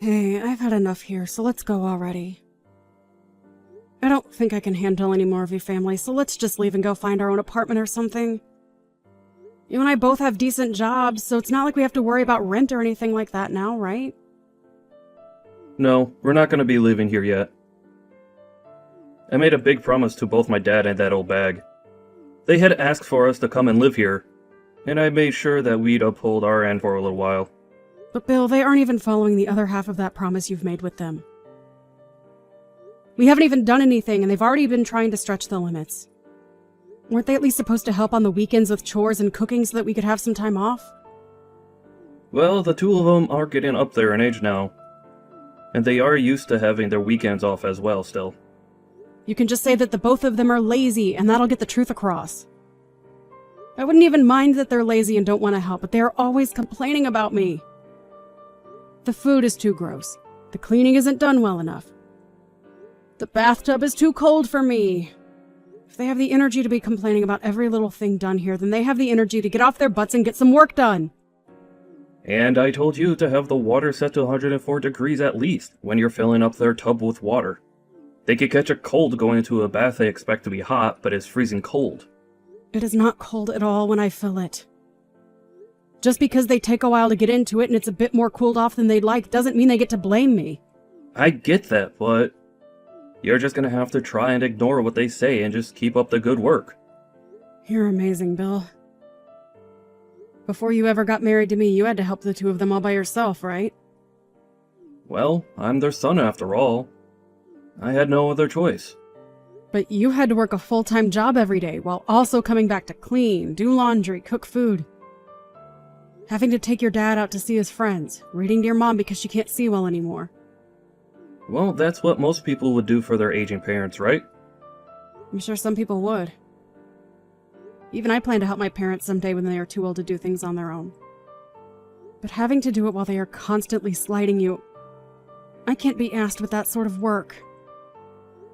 Hey, I've had enough here, so let's go already. I don't think I can handle any more of your family, so let's just leave and go find our own apartment or something. You and I both have decent jobs, so it's not like we have to worry about rent or anything like that now, right? No, we're not gonna be living here yet. I made a big promise to both my dad and that old bag. They had asked for us to come and live here, and I made sure that we'd uphold our end for a little while. But Bill, they aren't even following the other half of that promise you've made with them. We haven't even done anything, and they've already been trying to stretch the limits. Weren't they at least supposed to help on the weekends with chores and cooking so that we could have some time off? Well, the two of them are getting up there in age now, and they are used to having their weekends off as well still. You can just say that the both of them are lazy, and that'll get the truth across. I wouldn't even mind that they're lazy and don't want to help, but they're always complaining about me. The food is too gross. The cleaning isn't done well enough. The bathtub is too cold for me. If they have the energy to be complaining about every little thing done here, then they have the energy to get off their butts and get some work done. And I told you to have the water set to 104 degrees at least when you're filling up their tub with water. They could catch a cold going into a bath they expect to be hot, but is freezing cold. It is not cold at all when I fill it. Just because they take a while to get into it and it's a bit more cooled off than they'd like doesn't mean they get to blame me. I get that, but you're just gonna have to try and ignore what they say and just keep up the good work. You're amazing, Bill. Before you ever got married to me, you had to help the two of them all by yourself, right? Well, I'm their son after all. I had no other choice. But you had to work a full-time job every day while also coming back to clean, do laundry, cook food. Having to take your dad out to see his friends, reading to your mom because she can't see well anymore. Well, that's what most people would do for their aging parents, right? I'm sure some people would. Even I plan to help my parents someday when they are too old to do things on their own. But having to do it while they are constantly slighting you, I can't be asked with that sort of work.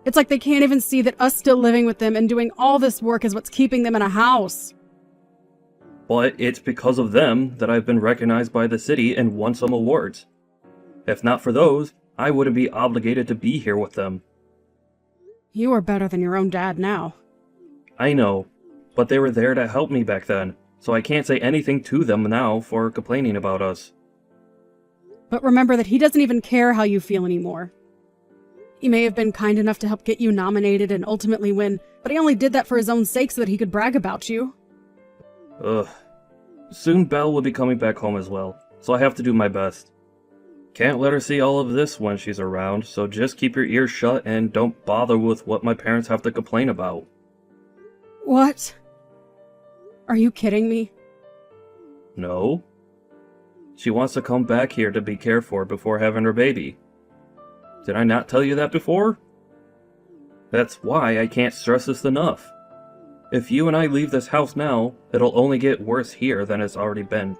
It's like they can't even see that us still living with them and doing all this work is what's keeping them in a house. But it's because of them that I've been recognized by the city and won some awards. If not for those, I wouldn't be obligated to be here with them. You are better than your own dad now. I know, but they were there to help me back then, so I can't say anything to them now for complaining about us. But remember that he doesn't even care how you feel anymore. He may have been kind enough to help get you nominated and ultimately win, but he only did that for his own sake so that he could brag about you. Ugh. Soon Belle will be coming back home as well, so I have to do my best. Can't let her see all of this when she's around, so just keep your ears shut and don't bother with what my parents have to complain about. What? Are you kidding me? No. She wants to come back here to be cared for before having her baby. Did I not tell you that before? That's why I can't stress this enough. If you and I leave this house now, it'll only get worse here than it's already been.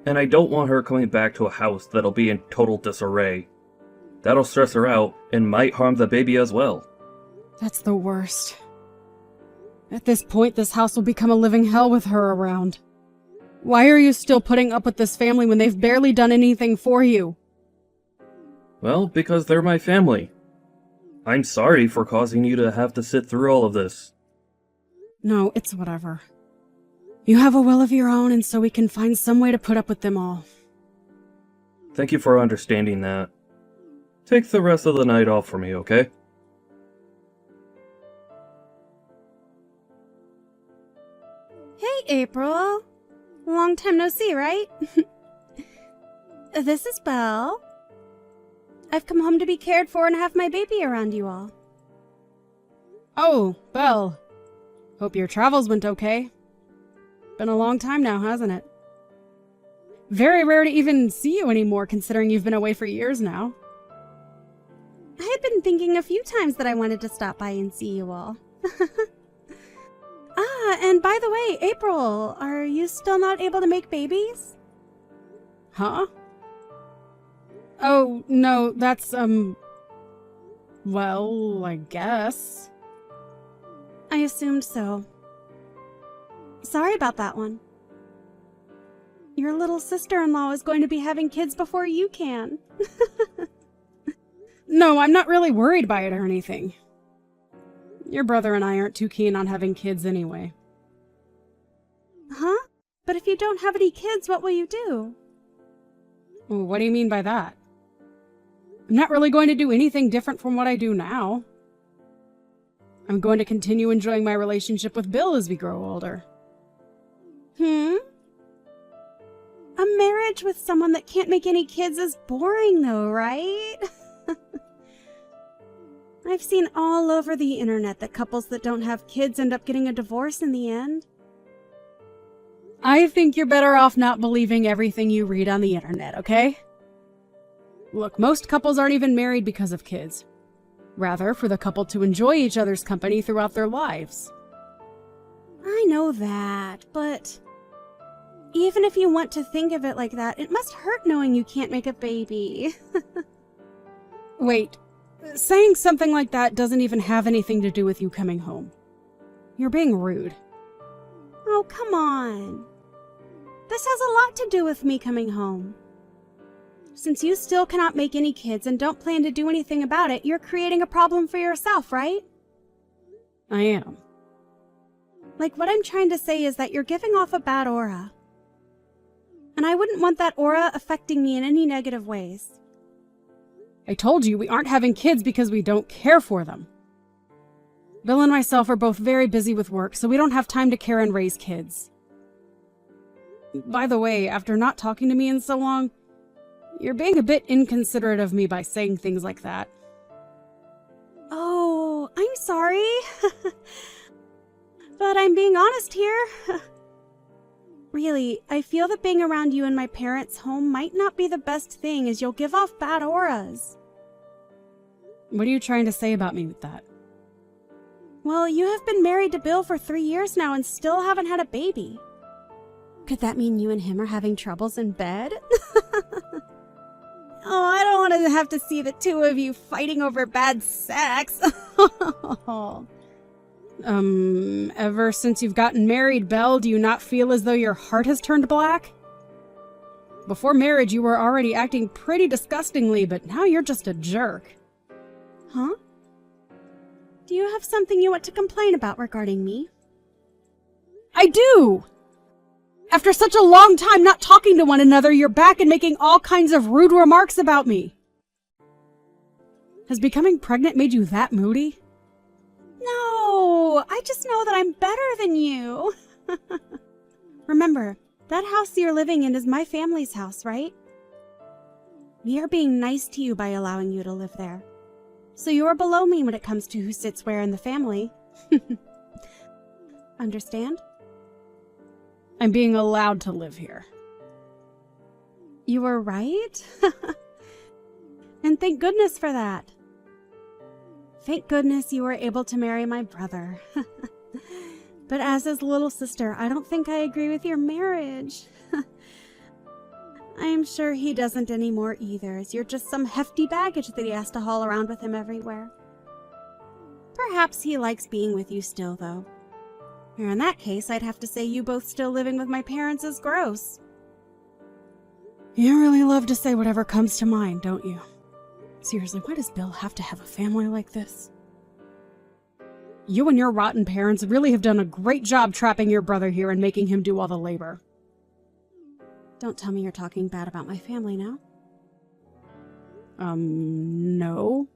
And I don't want her coming back to a house that'll be in total disarray. That'll stress her out and might harm the baby as well. That's the worst. At this point, this house will become a living hell with her around. Why are you still putting up with this family when they've barely done anything for you? Well, because they're my family. I'm sorry for causing you to have to sit through all of this. No, it's whatever. You have a will of your own, and so we can find some way to put up with them all. Thank you for understanding that. Take the rest of the night off for me, okay? Hey, April. Long time no see, right? This is Belle. I've come home to be cared for and have my baby around you all. Oh, Belle. Hope your travels went okay. Been a long time now, hasn't it? Very rare to even see you anymore, considering you've been away for years now. I had been thinking a few times that I wanted to stop by and see you all. And by the way, April, are you still not able to make babies? Huh? Oh, no, that's, well, I guess. I assumed so. Sorry about that one. Your little sister-in-law is going to be having kids before you can. No, I'm not really worried by it or anything. Your brother and I aren't too keen on having kids anyway. Huh? But if you don't have any kids, what will you do? Well, what do you mean by that? I'm not really going to do anything different from what I do now. I'm going to continue enjoying my relationship with Bill as we grow older. A marriage with someone that can't make any kids is boring though, right? I've seen all over the internet that couples that don't have kids end up getting a divorce in the end. I think you're better off not believing everything you read on the internet, okay? Look, most couples aren't even married because of kids. Rather, for the couple to enjoy each other's company throughout their lives. I know that, but even if you want to think of it like that, it must hurt knowing you can't make a baby. Wait, saying something like that doesn't even have anything to do with you coming home. You're being rude. Oh, come on. This has a lot to do with me coming home. Since you still cannot make any kids and don't plan to do anything about it, you're creating a problem for yourself, right? I am. Like, what I'm trying to say is that you're giving off a bad aura. And I wouldn't want that aura affecting me in any negative ways. I told you we aren't having kids because we don't care for them. Bill and myself are both very busy with work, so we don't have time to care and raise kids. By the way, after not talking to me in so long, you're being a bit inconsiderate of me by saying things like that. Oh, I'm sorry. But I'm being honest here. Really, I feel that being around you in my parents' home might not be the best thing, as you'll give off bad auras. What are you trying to say about me with that? Well, you have been married to Bill for 3 years now and still haven't had a baby. Could that mean you and him are having troubles in bed? Oh, I don't want to have to see the two of you fighting over bad sex. Ever since you've gotten married, Belle, do you not feel as though your heart has turned black? Before marriage, you were already acting pretty disgustingly, but now you're just a jerk. Huh? Do you have something you want to complain about regarding me? I do! After such a long time not talking to one another, you're back and making all kinds of rude remarks about me. Has becoming pregnant made you that moody? No, I just know that I'm better than you. Remember, that house you're living in is my family's house, right? We are being nice to you by allowing you to live there. So you are below me when it comes to who sits where in the family. Understand? I'm being allowed to live here. You were right. And thank goodness for that. Thank goodness you were able to marry my brother. But as his little sister, I don't think I agree with your marriage. I am sure he doesn't anymore either, as you're just some hefty baggage that he has to haul around with him everywhere. Perhaps he likes being with you still, though. Or in that case, I'd have to say you both still living with my parents is gross. You really love to say whatever comes to mind, don't you? Seriously, why does Bill have to have a family like this? You and your rotten parents really have done a great job trapping your brother here and making him do all the labor. Don't tell me you're talking bad about my family now. No.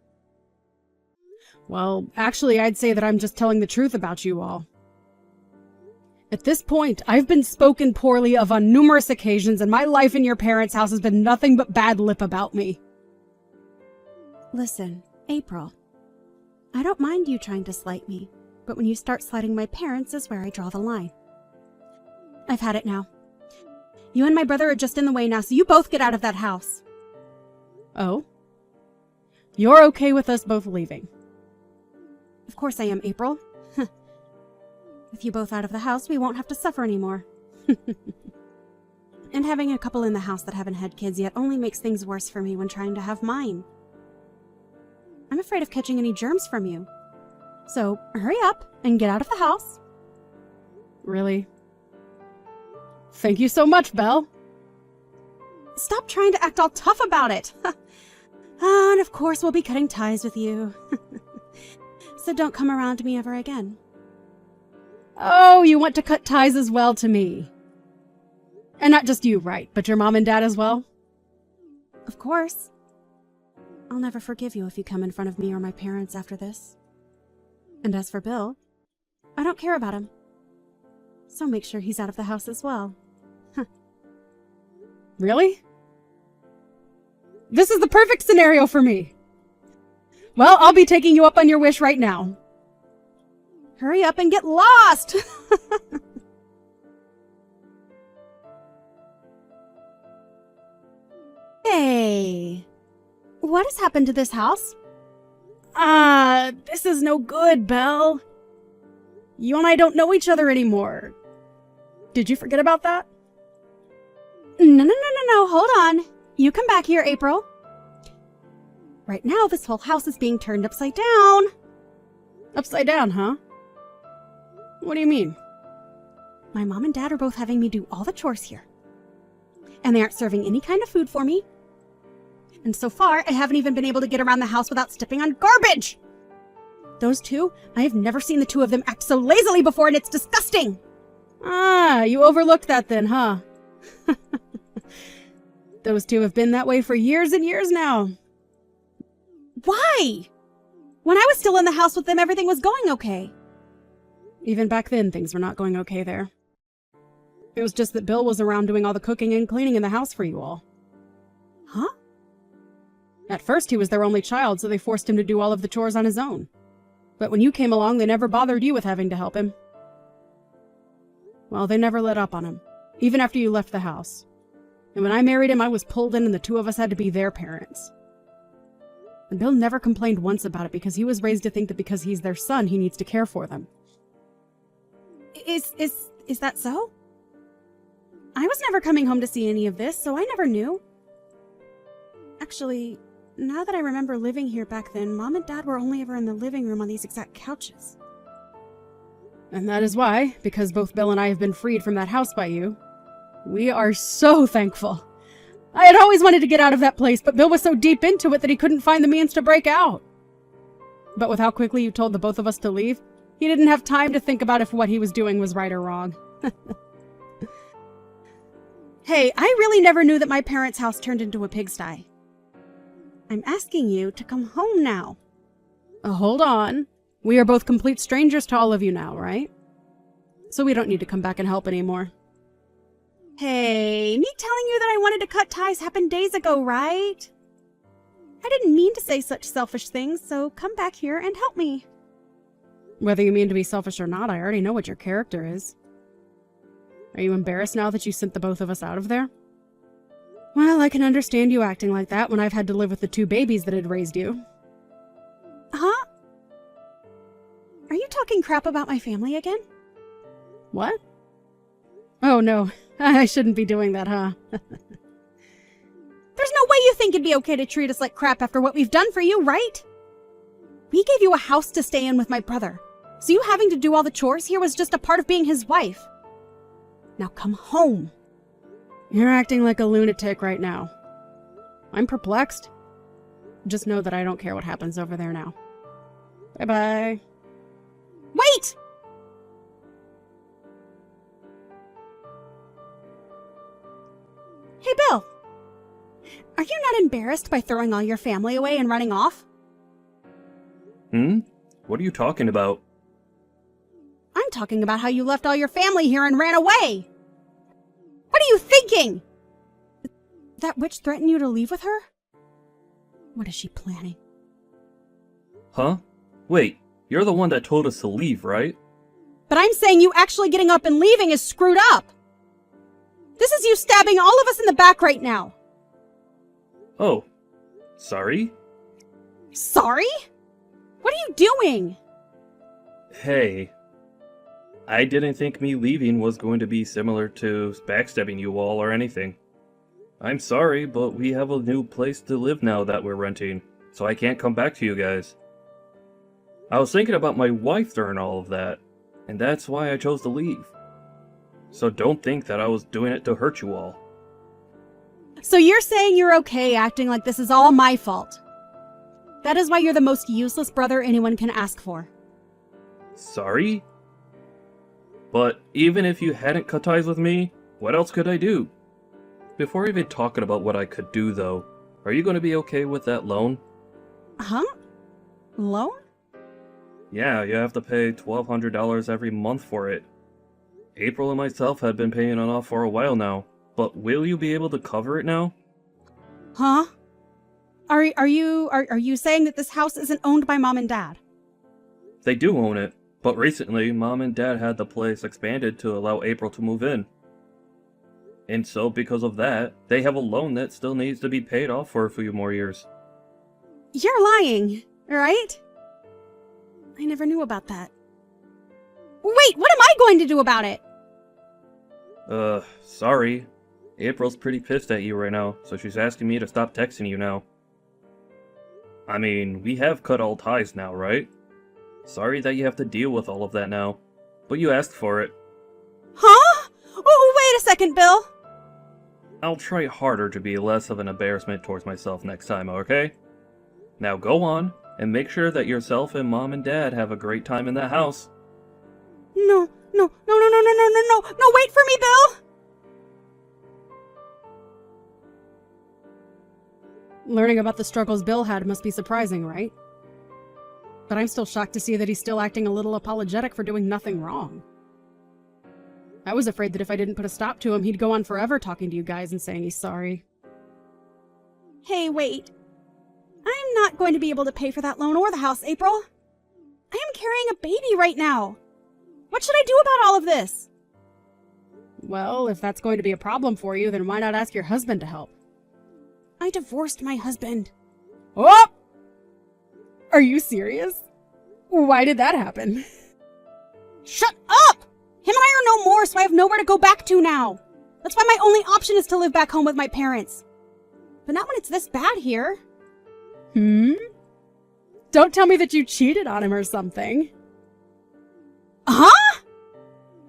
Well, actually, I'd say that I'm just telling the truth about you all. At this point, I've been spoken poorly of on numerous occasions, and my life in your parents' house has been nothing but bad lip about me. Listen, April. I don't mind you trying to slight me, but when you start slighting my parents is where I draw the line. I've had it now. You and my brother are just in the way now, so you both get out of that house. Oh? You're okay with us both leaving? Of course I am, April. With you both out of the house, we won't have to suffer anymore. And having a couple in the house that haven't had kids yet only makes things worse for me when trying to have mine. I'm afraid of catching any germs from you. So, hurry up and get out of the house. Really? Thank you so much, Belle. stop trying to act all tough about it. And of course we'll be cutting ties with you. So don't come around to me ever again. Oh, you want to cut ties as well to me. And not just you, right, but your mom and dad as well? Of course. I'll never forgive you if you come in front of me or my parents after this. And as for Bill, I don't care about him. So make sure he's out of the house as well. Really? This is the perfect scenario for me. Well, I'll be taking you up on your wish right now. Hurry up and get lost! Hey, what has happened to this house? This is no good, Belle. You and I don't know each other anymore. Did you forget about that? No, hold on. You come back here, April. Right now, this whole house is being turned upside down. Upside down, huh? What do you mean? My mom and dad are both having me do all the chores here. And they aren't serving any kind of food for me. And so far, I haven't even been able to get around the house without stepping on garbage. Those two, I have never seen the two of them act so lazily before, and it's disgusting. You overlooked that then, huh? Those two have been that way for years and years now. Why? When I was still in the house with them, everything was going okay. Even back then, things were not going okay there. It was just that Bill was around doing all the cooking and cleaning in the house for you all. Huh? At first, he was their only child, so they forced him to do all of the chores on his own. But when you came along, they never bothered you with having to help him. Well, they never let up on him, even after you left the house. And when I married him, I was pulled in and the two of us had to be their parents. And Bill never complained once about it because he was raised to think that because he's their son, he needs to care for them. Is that so? I was never coming home to see any of this, so I never knew. Actually, now that I remember living here back then, Mom and Dad were only ever in the living room on these exact couches. And that is why, because both Bill and I have been freed from that house by you, we are so thankful. I had always wanted to get out of that place, but Bill was so deep into it that he couldn't find the means to break out. But with how quickly you told the both of us to leave, he didn't have time to think about if what he was doing was right or wrong. Hey, I really never knew that my parents' house turned into a pigsty. I'm asking you to come home now. Hold on. We are both complete strangers to all of you now, right? So we don't need to come back and help anymore. Hey, me telling you that I wanted to cut ties happened days ago, right? I didn't mean to say such selfish things, so come back here and help me. Whether you mean to be selfish or not, I already know what your character is. Are you embarrassed now that you sent the both of us out of there? Well, I can understand you acting like that when I've had to live with the two babies that had raised you. Huh? Are you talking crap about my family again? What? Oh, no. I shouldn't be doing that, huh? There's no way you think it'd be okay to treat us like crap after what we've done for you, right? We gave you a house to stay in with my brother, so you having to do all the chores here was just a part of being his wife. Now come home. You're acting like a lunatic right now. I'm perplexed. Just know that I don't care what happens over there now. Bye-bye. Wait! Hey, Bill. Are you not embarrassed by throwing all your family away and running off? What are you talking about? I'm talking about how you left all your family here and ran away. What are you thinking? That witch threatened you to leave with her? What is she planning? Huh? Wait, you're the one that told us to leave, right? But I'm saying you actually getting up and leaving is screwed up. This is you stabbing all of us in the back right now. Oh, sorry? Sorry? What are you doing? Hey, I didn't think me leaving was going to be similar to backstabbing you all or anything. I'm sorry, but we have a new place to live now that we're renting, so I can't come back to you guys. I was thinking about my wife during all of that, and that's why I chose to leave. So don't think that I was doing it to hurt you all. So you're saying you're okay acting like this is all my fault? That is why you're the most useless brother anyone can ask for. Sorry? But even if you hadn't cut ties with me, what else could I do? Before even talking about what I could do, though, are you going to be okay with that loan? Huh? Loan? Yeah, you have to pay $1,200 every month for it. April and myself had been paying it off for a while now, but will you be able to cover it now? Huh? Are you saying that this house isn't owned by Mom and Dad? They do own it, but recently Mom and Dad had the place expanded to allow April to move in. And so because of that, they have a loan that still needs to be paid off for a few more years. You're lying, right? I never knew about that. Wait, what am I going to do about it? Sorry. April's pretty pissed at you right now, so she's asking me to stop texting you now. I mean, we have cut all ties now, right? Sorry that you have to deal with all of that now, but you asked for it. Huh? Oh, wait a second, Bill. I'll try harder to be less of an embarrassment towards myself next time, okay? Now go on, and make sure that yourself and Mom and Dad have a great time in that house. No, wait for me, Bill! Learning about the struggles Bill had must be surprising, right? But I'm still shocked to see that he's still acting a little apologetic for doing nothing wrong. I was afraid that if I didn't put a stop to him, he'd go on forever talking to you guys and saying he's sorry. Hey, wait. I'm not going to be able to pay for that loan or the house, April. I am carrying a baby right now. What should I do about all of this? Well, if that's going to be a problem for you, then why not ask your husband to help? I divorced my husband. Oh! Are you serious? Why did that happen? Shut up! Him and I are no more, so I have nowhere to go back to now. That's why my only option is to live back home with my parents. But not when it's this bad here. Don't tell me that you cheated on him or something. Huh?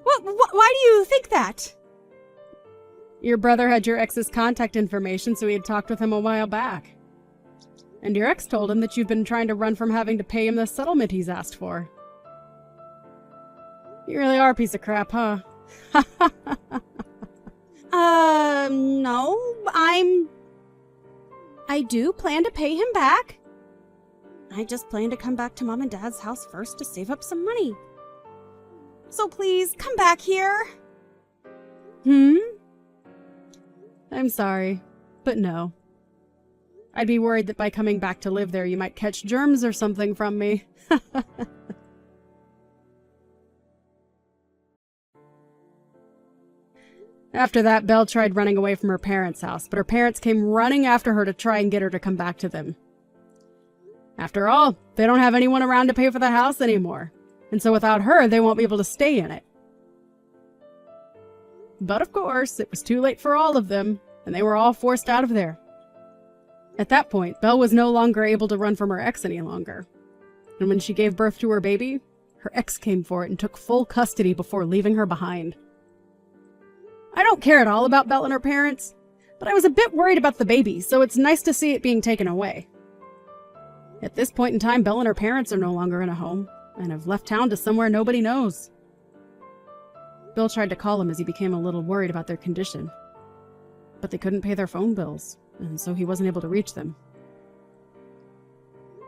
Why do you think that? Your brother had your ex's contact information, so he had talked with him a while back. And your ex told him that you've been trying to run from having to pay him the settlement he's asked for. You really are a piece of crap, huh? No, I do plan to pay him back. I just plan to come back to Mom and Dad's house first to save up some money. So please, come back here. I'm sorry, but no. I'd be worried that by coming back to live there, you might catch germs or something from me. After that, Belle tried running away from her parents' house, but her parents came running after her to try and get her to come back to them. After all, they don't have anyone around to pay for the house anymore, and so without her, they won't be able to stay in it. But of course, it was too late for all of them, and they were all forced out of there. At that point, Belle was no longer able to run from her ex any longer. And when she gave birth to her baby, her ex came for it and took full custody before leaving her behind. I don't care at all about Belle and her parents, but I was a bit worried about the baby, so it's nice to see it being taken away. At this point in time, Belle and her parents are no longer in a home, and have left town to somewhere nobody knows. Bill tried to call him as he became a little worried about their condition, but they couldn't pay their phone bills, and so he wasn't able to reach them.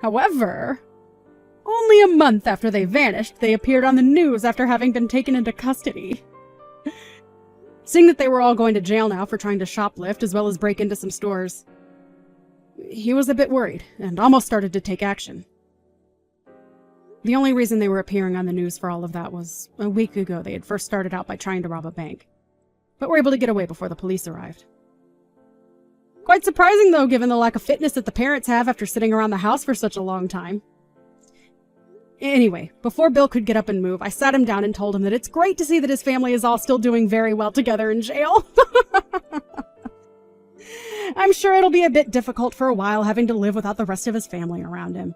However, only a month after they vanished, they appeared on the news after having been taken into custody. Seeing that they were all going to jail now for trying to shoplift as well as break into some stores, he was a bit worried and almost started to take action. The only reason they were appearing on the news for all of that was a week ago they had first started out by trying to rob a bank, but were able to get away before the police arrived. Quite surprising though, given the lack of fitness that the parents have after sitting around the house for such a long time. Anyway, before Bill could get up and move, I sat him down and told him that it's great to see that his family is all still doing very well together in jail. I'm sure it'll be a bit difficult for a while having to live without the rest of his family around him.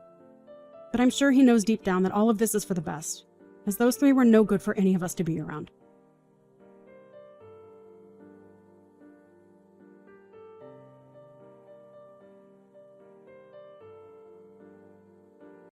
But I'm sure he knows deep down that all of this is for the best, as those three were no good for any of us to be around.